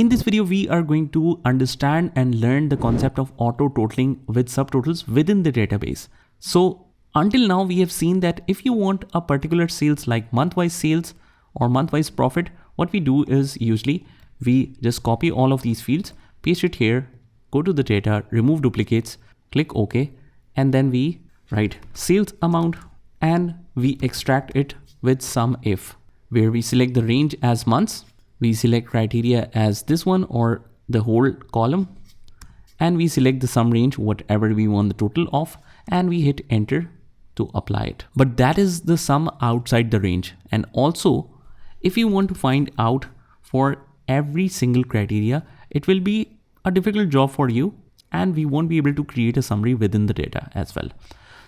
In this video, we are going to understand and learn the concept of auto totaling with subtotals within the database. So until now, we have seen that if you want a particular sales like month-wise sales or month-wise profit, what we do is usually we just copy all of these fields, paste it here, go to the data, remove duplicates, click OK, and then we write sales amount and we extract it with sum if, where we select the range as months. We select criteria as this one or the whole column, and we select the sum range, whatever we want the total of, and we hit enter to apply it. But that is the sum outside the range. And also, if you want to find out for every single criteria, it will be a difficult job for you, and we won't be able to create a summary within the data as well.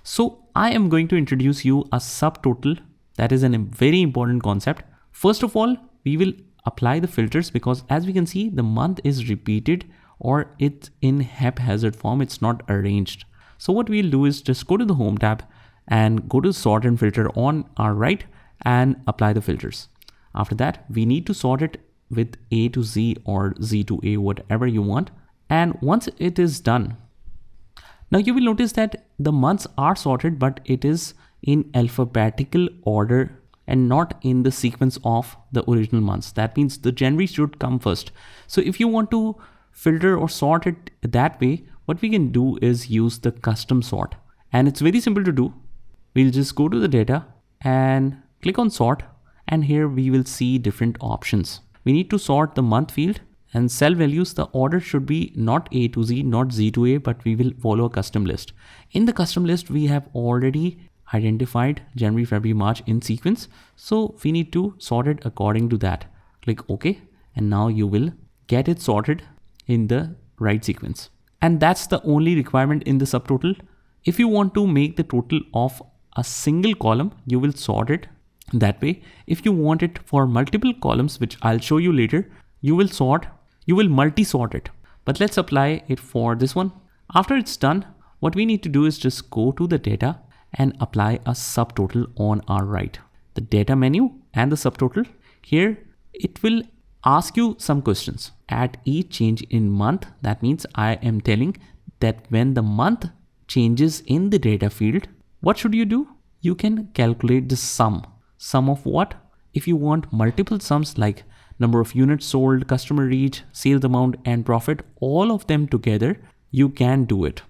So I am going to introduce you a subtotal. That is a very important concept. First of all, we will apply the filters, because as we can see, the month is repeated or it's in haphazard form. It's not arranged. So what we'll do is just go to the home tab and go to sort and filter on our right and apply the filters. After that, we need to sort it with A to Z or Z to A, whatever you want. And once it is done, now you will notice that the months are sorted, but it is in alphabetical order and not in the sequence of the original months. That means the January should come first. So if you want to filter or sort it that way, what we can do is use the custom sort. And it's very simple to do. We'll just go to the data and click on sort. And here we will see different options. We need to sort the month field and cell values. The order should be not A to Z, not Z to A, but we will follow a custom list. In the custom list, we have already identified January, February, March in sequence. So we need to sort it according to that. Click OK. And now you will get it sorted in the right sequence. And that's the only requirement in the subtotal. If you want to make the total of a single column, you will sort it that way. If you want it for multiple columns, which I'll show you later, you will multi-sort it. But let's apply it for this one. After it's done, what we need to do is just go to the data and apply a subtotal on our right. The data menu and the subtotal. Here, it will ask you some questions. At each change in month, that means I am telling that when the month changes in the data field, what should you do? You can calculate the sum. Sum of what? If you want multiple sums like number of units sold, customer reach, sales amount, and profit, all of them together, you can do it.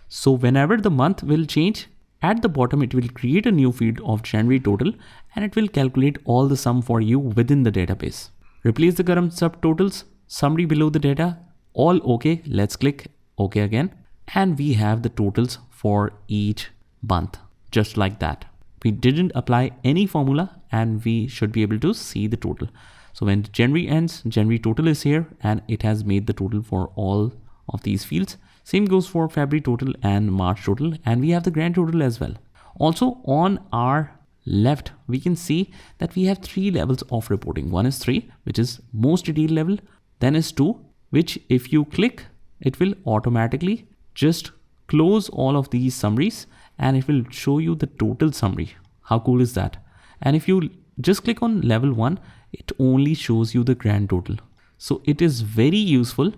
So whenever the month will change, at the bottom, it will create a new field of January total, and it will calculate all the sum for you within the database. Replace the current subtotals, summary below the data, all OK. Let's click OK again. And we have the totals for each month, just like that. We didn't apply any formula and we should be able to see the total. So when January ends, January total is here and it has made the total for all of these fields. Same goes for February total and March total, and we have the grand total as well. Also on our left, we can see that we have 3 levels of reporting. One is 3, which is most detailed level. Then is 2, which if you click, it will automatically just close all of these summaries and it will show you the total summary. How cool is that? And if you just click on level 1, it only shows you the grand total. So it is very useful,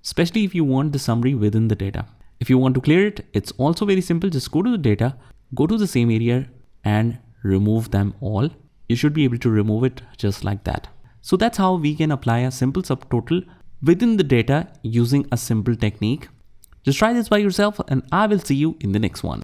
especially if you want the summary within the data. If you want to clear it, it's also very simple. Just go to the data, go to the same area and remove them all. You should be able to remove it just like that. So that's how we can apply a simple subtotal within the data using a simple technique. Just try this by yourself and I will see you in the next one.